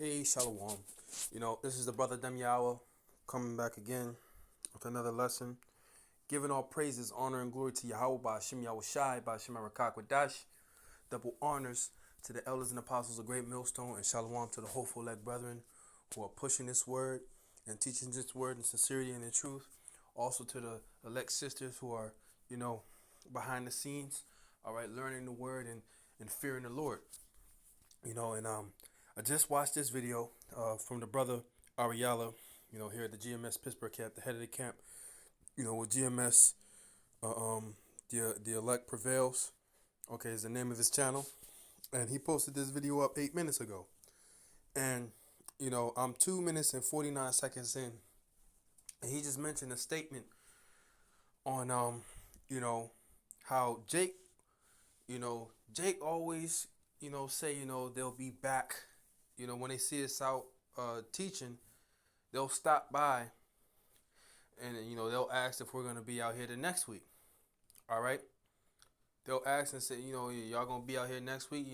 Hey, Shalom. This is the brother Demyawa coming back again with another lesson. Giving all praises, honor, and glory to Yahweh by Hashem Yahushai, by Hashem Arakak. Double honors to the elders and apostles of Great Millstone, and Shalom to the hopeful elect brethren who are pushing this word and teaching this word in sincerity and in truth. Also to the elect sisters who are, behind the scenes, all right, learning the word and fearing the Lord. I just watched this video from the brother Ariella, here at the GMS Pittsburgh camp, the head of the camp, with GMS, the elect prevails, okay, is the name of his channel. And he posted this video up 8 minutes ago. And, I'm 2 minutes and 49 seconds in. And he just mentioned a statement on, how Jake always, say, they'll be back. When they see us out teaching, they'll stop by and, they'll ask if we're going to be out here the next week. All right. They'll ask and say, y'all going to be out here next week.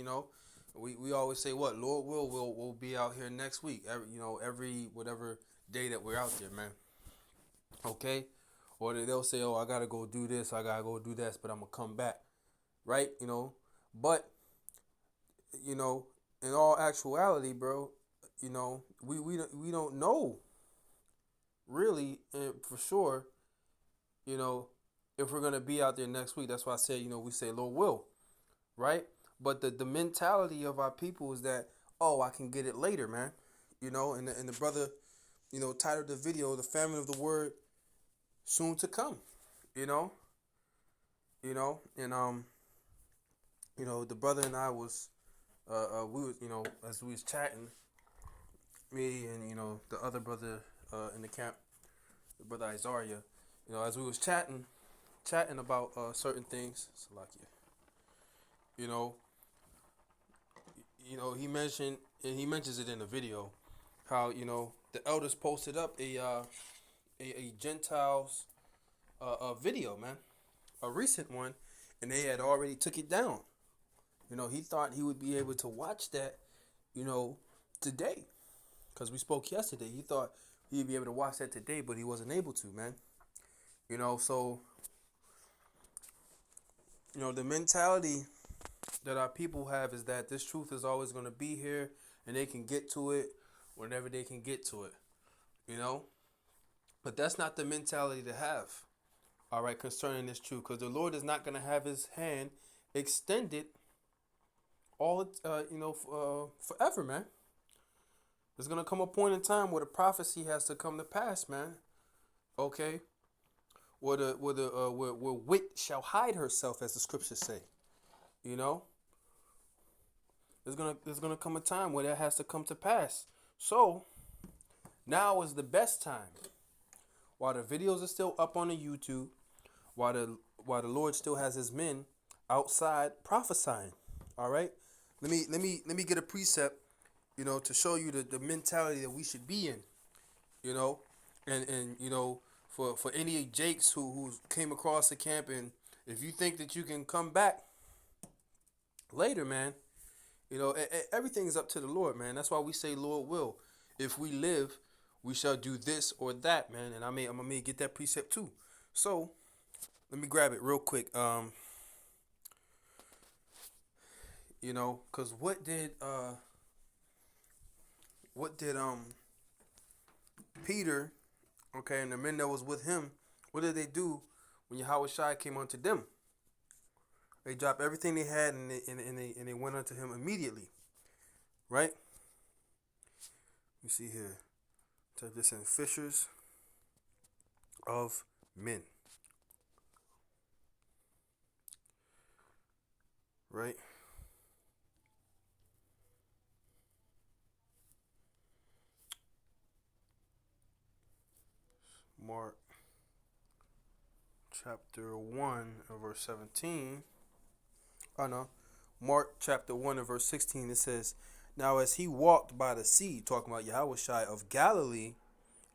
We always say what? Lord we'll be out here next week. Every whatever day that we're out there, man. Okay. Or they'll say, oh, I got to go do this. I got to go do this, but I'm going to come back. Right. But, in all actuality, bro, we don't know really for sure, if we're gonna be out there next week. That's why I said, we say Lord will, right? But the mentality of our people is that, oh, I can get it later, man. And the brother, titled the video, "The Famine of the Word Soon to Come." The brother and I was we was, as we was chatting, me and the other brother in the camp, the brother Isaiah, as we was chatting about certain things. Salakia. You know, he mentioned, and he mentions it in the video, how the elders posted up a Gentiles a video, man, a recent one, and they had already took it down. He thought he would be able to watch that, today, because we spoke yesterday. He thought he'd be able to watch that today, but he wasn't able to, man. So, the mentality that our people have is that this truth is always going to be here and they can get to it whenever they can get to it, But that's not the mentality to have, all right, concerning this truth, because the Lord is not going to have his hand extended all forever, man. There's gonna come a point in time where the prophecy has to come to pass, man. Okay, where wit shall hide herself, as the scriptures say. There's gonna come a time where that has to come to pass. So now is the best time, while the videos are still up on the YouTube, while the Lord still has his men outside prophesying. All right. Let me get a precept, to show you the mentality that we should be in, and for any Jakes who came across the camp, and if you think that you can come back later, man, everything is up to the Lord, man. That's why we say Lord will. If we live, we shall do this or that, man. And I'm gonna get that precept too. So let me grab it real quick. Cause what did Peter, okay, and the men that was with him, what did they do when Yahweh Shai came unto them? They dropped everything they had and they went unto him immediately, right? You see here, type this in: fishers of men, right? Mark chapter 1 and verse 17. Oh no. Mark chapter 1 and verse 16, it says, "Now as he walked by the sea," talking about Yahushua of Galilee,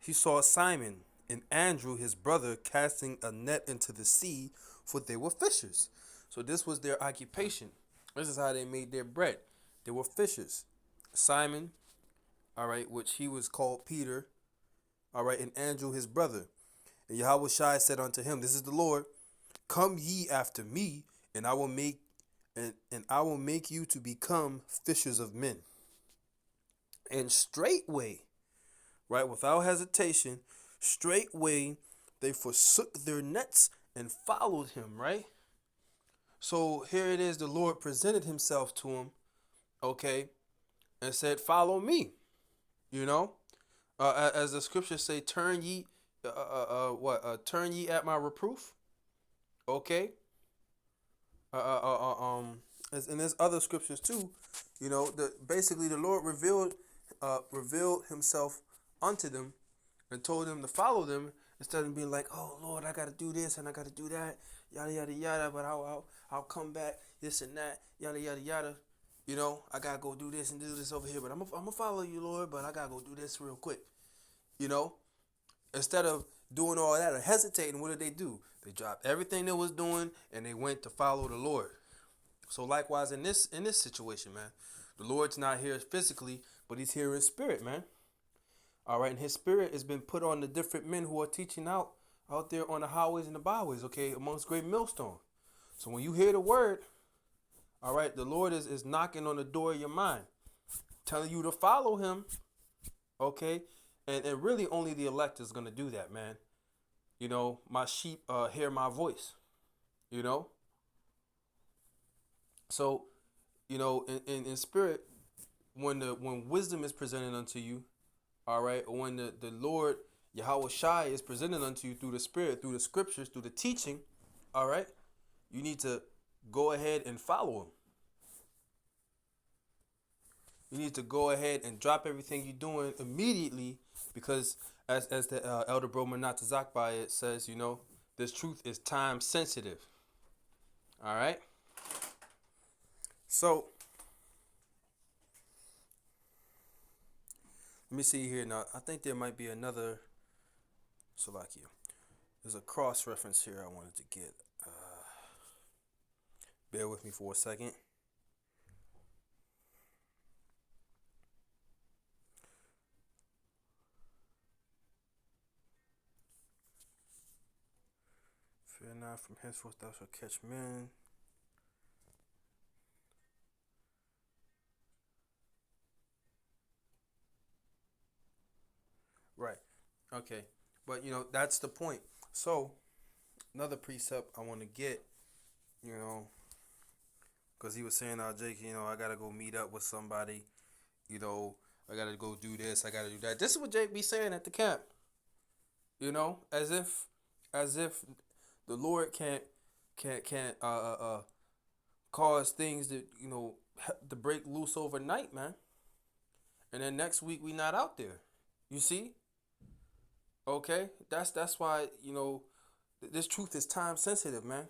"he saw Simon and Andrew his brother casting a net into the sea, for they were fishers." So this was their occupation. This is how they made their bread. They were fishers. Simon all right, which he was called Peter, all right, and Andrew his brother. And Yahweh Shai said unto him, This is the Lord, come ye after me, and I will make you to become fishers of men. And straightway, right, without hesitation, straightway they forsook their nets and followed him, right? So here it is, the Lord presented himself to him, okay, and said, Follow me, you know? As the scriptures say, turn ye at my reproof, okay? Uh, uh, uh, uh, um, and there's other scriptures too, basically the Lord revealed himself unto them and told them to follow them instead of being like, oh Lord, I gotta do this and I gotta do that, yada yada yada, but I'll come back, this and that, yada yada yada. I gotta go do this and do this over here, but I'm gonna follow you, Lord, but I gotta go do this real quick. You know, instead of doing all that or hesitating, what did they do? They dropped everything they was doing and they went to follow the Lord. So likewise in this situation, man, the Lord's not here physically, but he's here in spirit, man. All right, and his spirit has been put on the different men who are teaching out there on the highways and the byways, okay, amongst great millstone. So when you hear the word, all right, the Lord is knocking on the door of your mind, telling you to follow him, okay? And really only the elect is going to do that, man. My sheep hear my voice, you know? So, in spirit, when wisdom is presented unto you, all right, or when the Lord Yahweh Shai is presented unto you through the spirit, through the scriptures, through the teaching, all right, you need to go ahead and follow him. You need to go ahead and drop everything you're doing immediately, because as the Elder Bro Manat Zakbai it says, this truth is time sensitive. All right. So let me see here now. I think there might be another Salakia. There's a cross reference here I wanted to get. Bear with me for a second. Fear not, from henceforth thou shalt catch men. Right. Okay. But that's the point. So another precept I want to get, because he was saying, Jake, I gotta go meet up with somebody, I gotta go do this, I gotta do that. This is what Jake be saying at the camp, as if the Lord can't cause things that to break loose overnight, man. And then next week we not out there. You see? Okay, that's why this truth is time sensitive, man.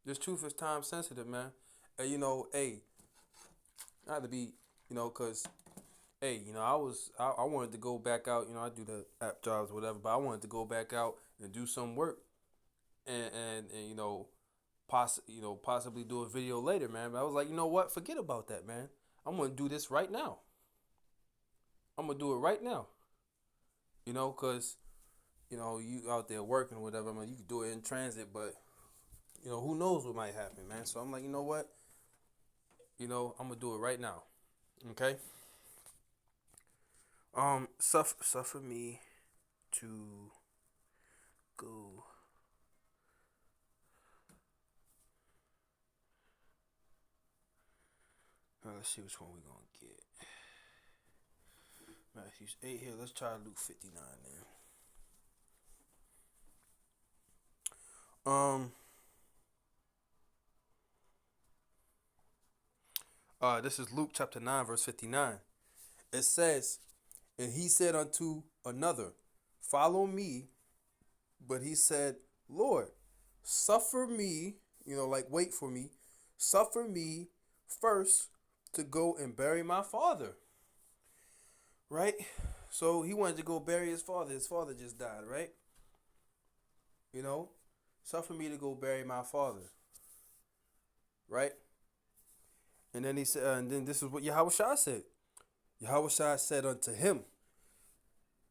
This truth is time sensitive, man. And hey, not to be, cause hey, I wanted to go back out. I do the app jobs, whatever, but I wanted to go back out and do some work, and possibly do a video later, man. But I was like, you know what? Forget about that, man. I'm gonna do this right now. I'm gonna do it right now. Cause you out there working or whatever. I mean, you can do it in transit, but who knows what might happen, man. So I'm like, you know what? I'm gonna do it right now. Okay. Suffer me to go. Let's see which one we're gonna get. Matthew's 8 here. Let's try Luke 59 then. This is Luke chapter 9, verse 59. It says, and he said unto another, Follow me. But he said, Lord, suffer me, wait for me, suffer me first to go and bury my father. Right? So he wanted to go bury his father. His father just died, right? Suffer me to go bury my father. Right? And then he said, and then this is what Yahweh Shah said. Yahushua said unto him,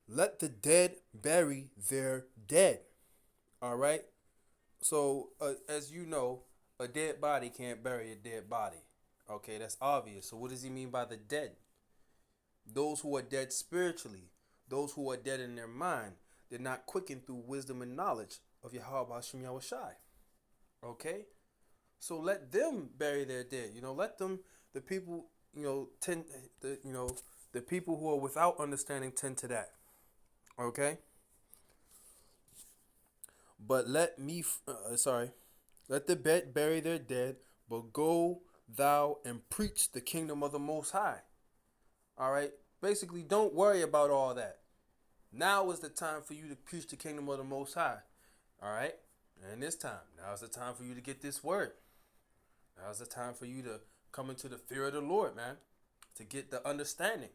let the dead bury their dead. All right. So, as you know, a dead body can't bury a dead body. Okay, that's obvious. So, what does he mean by the dead? Those who are dead spiritually, those who are dead in their mind, they're not quickened through wisdom and knowledge of Yahweh Hashem Yahushai. Okay, so let them bury their dead. Let them, the people, tend the people who are without understanding tend to that. Okay, but let the dead bury their dead, but go thou and preach the kingdom of the Most High. All right, basically, don't worry about all that. Now is the time for you to preach the kingdom of the Most High. All right, and this time, now is the time for you to get this word. Now is the time for you to come into the fear of the Lord, man, to get the understanding.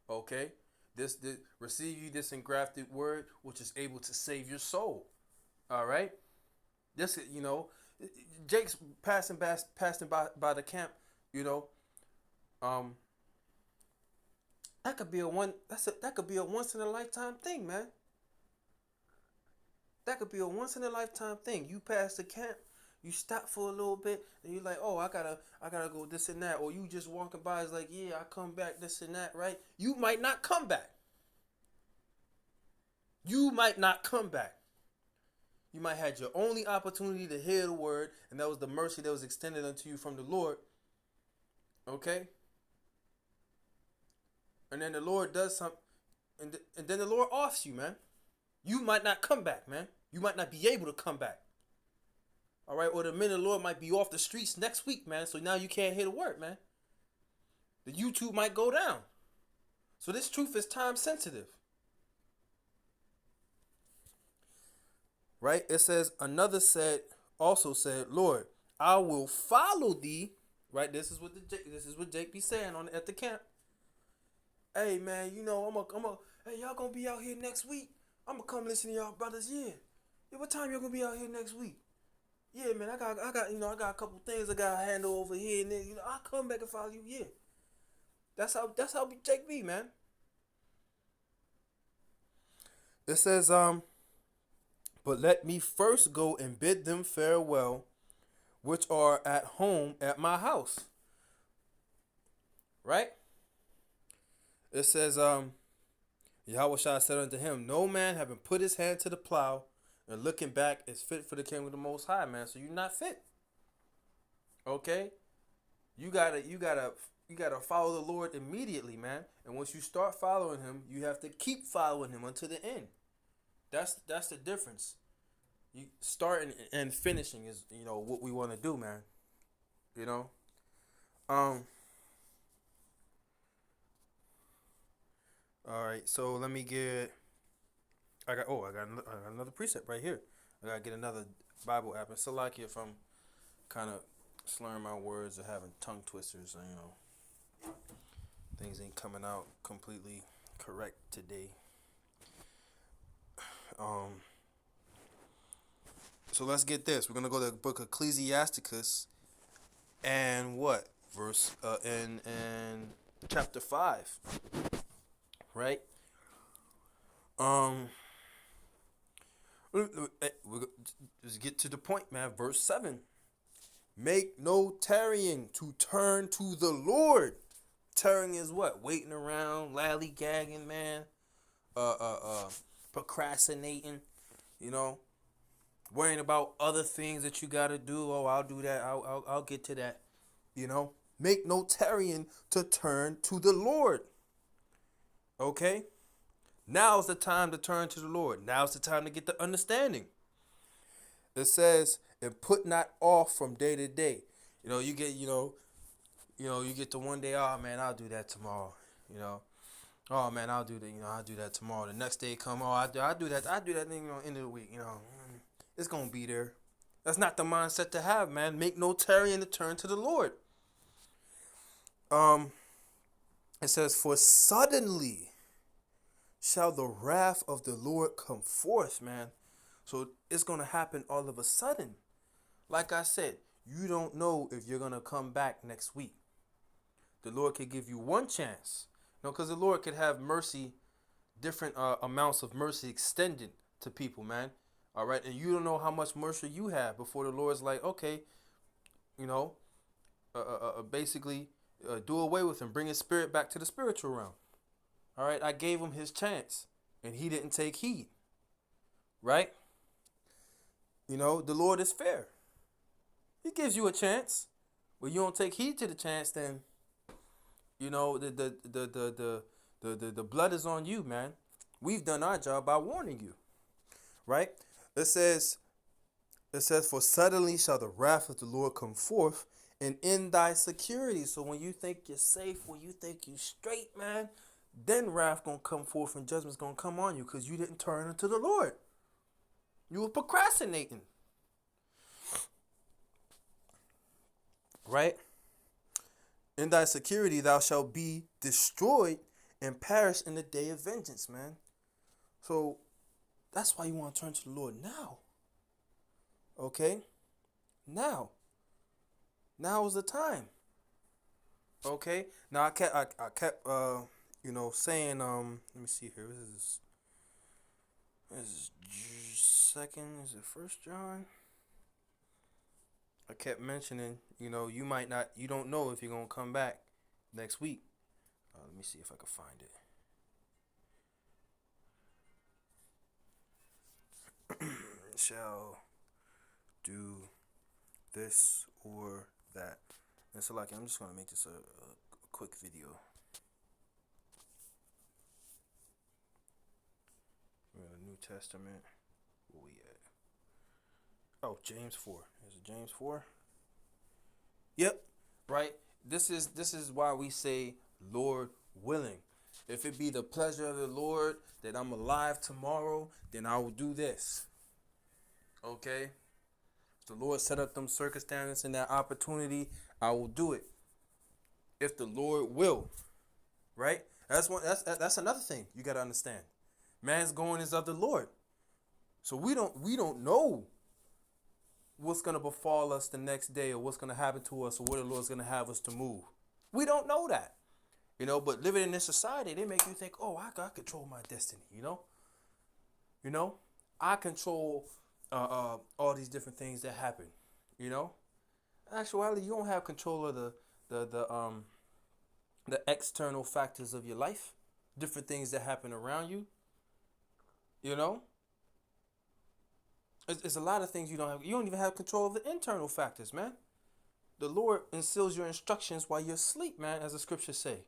Okay, this receive you this engrafted word, which is able to save your soul. All right, this Jake's passing by the camp. That could be a once in a lifetime thing, man. That could be a once in a lifetime thing. You pass the camp, you stop for a little bit, and you're like, oh, I gotta go this and that. Or you just walking by, it's like, yeah, I come back this and that, right? You might not come back. You might not come back. You might have your only opportunity to hear the word, and that was the mercy that was extended unto you from the Lord. Okay? And then the Lord does something, and then the Lord offs you, man. You might not come back, man. You might not be able to come back. All right? Or the men of the Lord might be off the streets next week, man. So now you can't hear the word, man. The YouTube might go down. So this truth is time sensitive. Right? It says, another also said, Lord, I will follow thee. Right? This is what Jake be saying at the camp. Hey, man, hey, y'all gonna be out here next week? I'm gonna come listen to y'all brothers. Yeah, what time y'all gonna be out here next week? Yeah, man, I got a couple things I gotta handle over here, and then I'll come back and follow you. Yeah, that's how Jake be, man. It says, but let me first go and bid them farewell, which are at home at my house. Right? It says, Yahushua said unto him, no man having put his hand to the plow and looking back is fit for the kingdom of the Most High, man. So you're not fit. Okay? You gotta follow the Lord immediately, man. And once you start following him, you have to keep following him until the end. That's the difference. You starting and finishing is what we want to do, man. All right, so let me get. I got another precept right here. I gotta get another Bible app. And Salakia, if I'm kind of slurring my words or having tongue twisters, things ain't coming out completely correct today. So let's get this. We're gonna go to the book of Ecclesiasticus, and what verse? In chapter 5. Right? Let's get to the point, man. Verse 7. Make no tarrying to turn to the Lord. Tarrying is what? Waiting around, lollygagging, man. Procrastinating, worrying about other things that you gotta do. Oh, I'll do that. I'll get to that. Make no tarrying to turn to the Lord. Okay? Now's the time to turn to the Lord. Now's the time to get the understanding. It says, and put not off from day to day. You get, you get the one day, oh man, I'll do that tomorrow. Oh man, I'll do that, I'll do that tomorrow. The next day come, oh, I'll do that thing, end of the week, It's gonna be there. That's not the mindset to have, man. Make no tarrying to turn to the Lord. It says, for suddenly shall the wrath of the Lord come forth, man. So it's going to happen all of a sudden. Like I said, you don't know if you're going to come back next week. The Lord could give you one chance. No, because the Lord could have mercy, different amounts of mercy extended to people, man. All right, and you don't know how much mercy you have before the Lord's like, okay, you know, basically do away with him, bring his spirit back to the spiritual realm. All right, I gave him his chance, and he didn't take heed. Right? The Lord is fair. He gives you a chance. When you don't take heed to the chance, then the blood is on you, man. We've done our job by warning you, right? It says, for suddenly shall the wrath of the Lord come forth, and in thy security. So when you think you're safe, when you think you're straight, man, then wrath gonna come forth and judgment's gonna come on you because you didn't turn unto the Lord. You were procrastinating. Right? In thy security thou shalt be destroyed and perish in the day of vengeance, man. So that's why you want to turn to the Lord now. Okay? Now. Now is the time. Okay? Now I kept saying let me see here. This is second, is it First John? I kept mentioning, you might not, you don't know if you're going to come back next week. Let me see if I can find it. Shall do this or that. And so, I'm just going to make this a quick video. We're in the New Testament. Where we at? Oh, James 4. Is it James 4? Yep. Right? This is why we say, Lord willing. If it be the pleasure of the Lord that I'm alive tomorrow, then I will do this. Okay? If the Lord set up them circumstances and that opportunity, I will do it. If the Lord will. Right? That's another thing you got to understand. Man's going is of the Lord. So we don't know what's going to befall us the next day, or what's going to happen to us, or where the Lord's going to have us to move. We don't know that. But living in this society, they make you think, oh, I control my destiny, I control all these different things that happen, In actuality, you don't have control of the external factors of your life, different things that happen around you, It's a lot of things you don't have. You don't even have control of the internal factors, man. The Lord instills your instructions while you're asleep, man, as the scriptures say.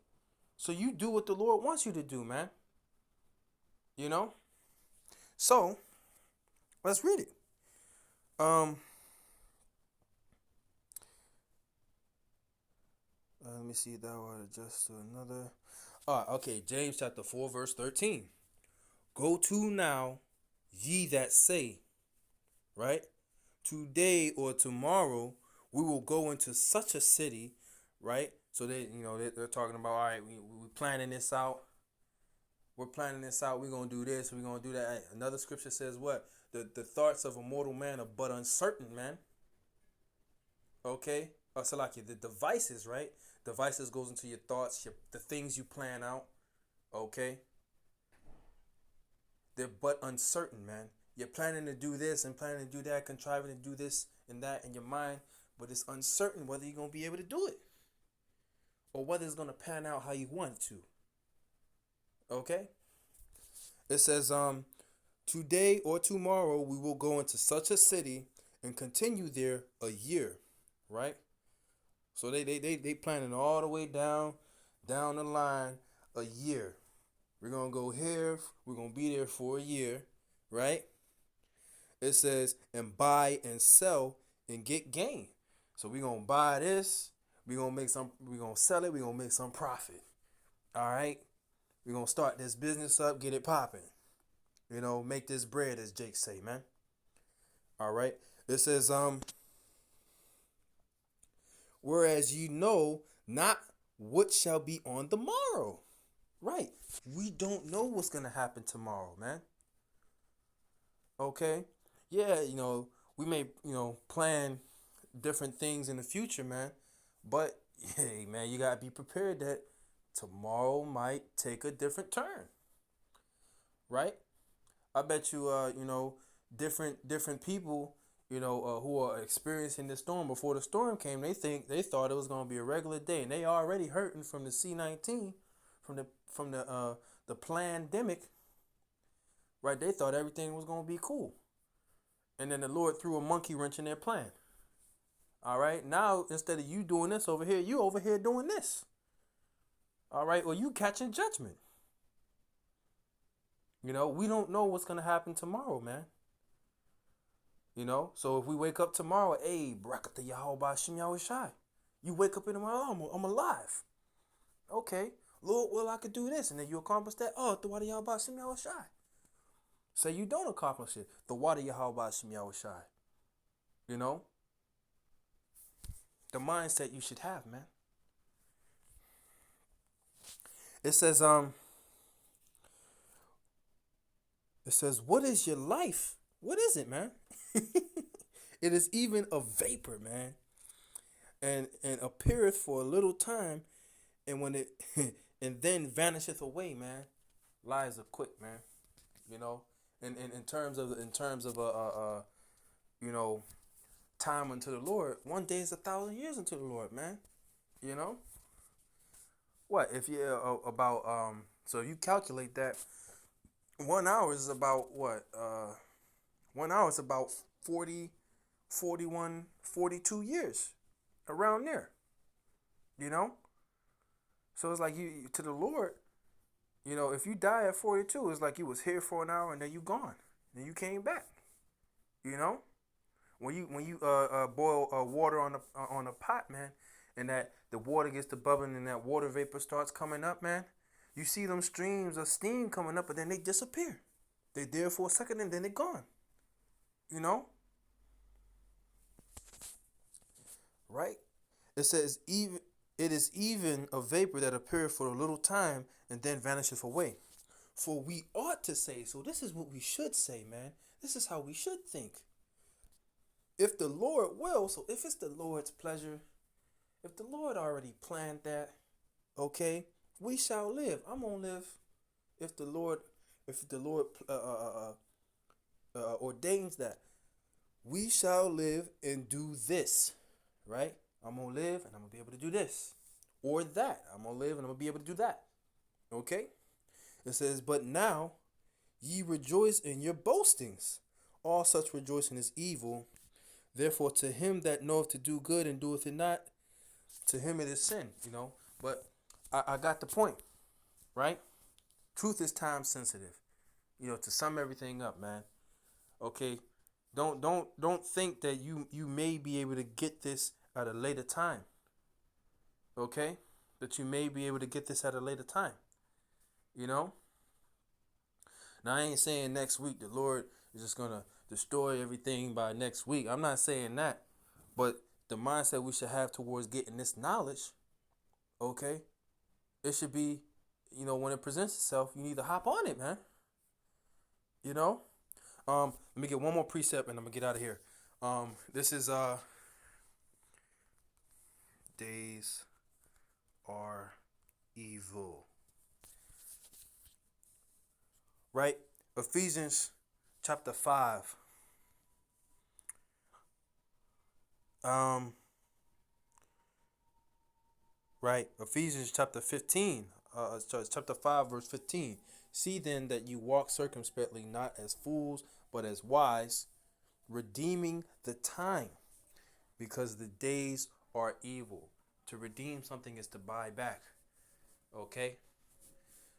So you do what the Lord wants you to do, man. So let's read it. Let me see. Thou art just to another. All right, okay. James chapter 4, verse 13. Go to now, ye that say, right? Today or tomorrow we will go into such a city, right? So they're talking about, all right, we're planning this out. We're planning this out. We're going to do this. We're going to do that. Another scripture says what? The thoughts of a mortal man are but uncertain, man. Okay? So the devices, right? Devices goes into your thoughts, the things you plan out. Okay? They're but uncertain, man. You're planning to do this and planning to do that, contriving to do this and that in your mind, but it's uncertain whether you're going to be able to do it or whether it's going to pan out how you want it to. Okay? It says, today or tomorrow we will go into such a city and continue there a year, right? So they planning all the way down the line a year. We're going to go here. We're going to be there for a year, right? It says, and buy and sell and get gain. So we're going to buy this. We're going to sell it. We're going to make some profit. All right. We're going to start this business up, get it popping. Make this bread, as Jake say, man. All right. It says, whereas you know not what shall be on the morrow. Right. We don't know what's going to happen tomorrow, man. Okay. Yeah, we may, plan different things in the future, man. But, hey, man, you got to be prepared that tomorrow might take a different turn, right? I bet you, different people, who are experiencing the storm before the storm came, they thought it was gonna be a regular day, and they already hurting from the C-19, from the pandemic, right? They thought everything was gonna be cool, and then the Lord threw a monkey wrench in their plan. All right, now instead of you doing this over here, you over here doing this. All right, or you catching judgment. We don't know what's gonna happen tomorrow, man. So if we wake up tomorrow, hey, Barakatah Yahweh Shem Yahweh Shai. You wake up in the morning, I'm alive. Okay, Lord, well, I could do this, and then you accomplish that. Oh, the water Yahweh Shem Yahweh Shai. Say you don't accomplish it. The water Yahweh Shem Yahweh Shai. You know, the mindset you should have, man. It says, what is your life? What is it, man? It is even a vapor, man, and appeareth for a little time, and when it and then vanisheth away, man. Lies are quick, man. You know, in terms of you know time unto the Lord, one day is 1,000 years unto the Lord, man. You know what? If you about so you calculate that 1 hour is about what 1 hour is about 40, 41, 42 years, around there. You know, so it's like you to the Lord. If you die at 42, it's like you was here for an hour and then you gone, and you came back. You know, when you boil water on a pot, man, and that the water gets to bubbling and that water vapor starts coming up, man. You see them streams of steam coming up, but then they disappear. They're there for a second and then they're gone. You know, right? It says even it is even a vapor that appeareth for a little time and then vanisheth away. For we ought to say, so this is what we should say, man. This is how we should think. If the Lord will, so if it's the Lord's pleasure, if the Lord already planned that, okay, we shall live. I'm gonna live if the Lord, ordains that. We shall live and do this, right? I'm gonna live and I'm gonna be able to do this or that. I'm gonna live and I'm gonna be able to do that. Okay? It says, but now ye rejoice in your boastings. All such rejoicing is evil. Therefore, to him that knoweth to do good and doeth it not, to him it is sin. But I got the point, right? Truth is time sensitive. To sum everything up, man. Okay, don't think that you may be able to get this at a later time. Okay, that you may be able to get this at a later time. Now I ain't saying next week the Lord is just gonna destroy everything by next week. I'm not saying that, but the mindset we should have towards getting this knowledge, okay, it should be, when it presents itself, you need to hop on it, man. Let me get one more precept and I'm gonna get out of here. This is days are evil. Right? Ephesians chapter 5. Right? Ephesians chapter 15. Chapter 5, verse 15. See then that you walk circumspectly, not as fools, but as wise, redeeming the time, because the days are evil. To redeem something is to buy back. Okay?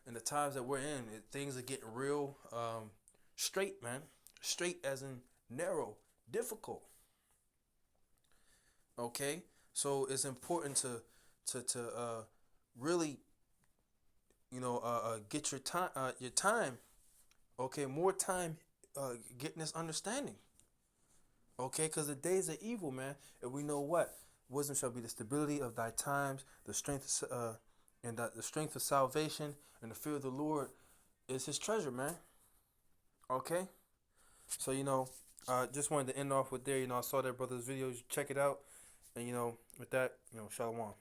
In the times that we're in, things are getting real straight, man. Straight as in narrow, difficult. Okay? So it's important to really, get your time. Okay, more time getting this understanding. Okay, because the days are evil, man. And we know what? Wisdom shall be the stability of thy times, the strength and the strength of salvation, and the fear of the Lord is his treasure, man. Okay? So, just wanted to end off with there. I saw that brother's video. Check it out. And, with that, shalom.